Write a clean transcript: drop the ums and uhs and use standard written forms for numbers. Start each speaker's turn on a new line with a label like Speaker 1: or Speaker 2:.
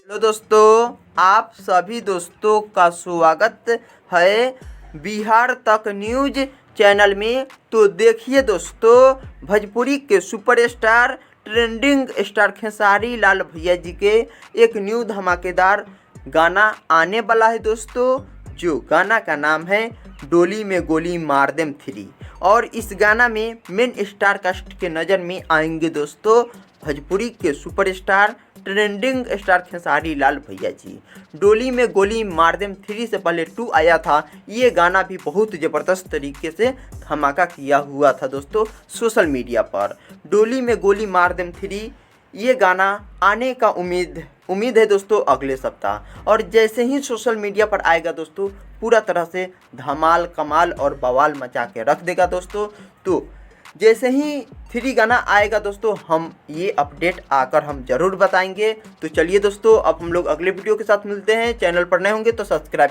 Speaker 1: Hello दोस्तों, आप सभी दोस्तों का स्वागत है बिहार तक न्यूज चैनल में। तो देखिए दोस्तों, भोजपुरी के superstar trending star Khesari Lal भैया जी के एक न्यू धमाकेदार गाना आने वाला है दोस्तों, जो गाना का नाम है डोली में गोली मार देम 3। और इस गाना में मेन स्टार कास्ट के नज़र में आएंगे दोस्तों भोजपुरी के superstar trending star Khesari Lal भैया जी। डोली में गोली मार देम 3 से पहले 2 आया था। ये गाना भी बहुत ज़बरदस्त तरीके से धमाका किया हुआ था दोस्तों सोशल मीडिया पर। डोली में गोली मार देम 3 ये गाना आने का उम्मीद है दोस्तों अगले सप्ताह। और जैसे ही सोशल मीडिया पर आएगा दोस्तों, पूरा तरह से धमाल कमाल और बवाल मचा के रख देगा दोस्तों। तो जैसे ही 3 गाना आएगा दोस्तों, हम ये अपडेट आकर हम ज़रूर बताएंगे। तो चलिए दोस्तों, अब हम लोग अगले वीडियो के साथ मिलते हैं। चैनल पर नए होंगे तो सब्सक्राइब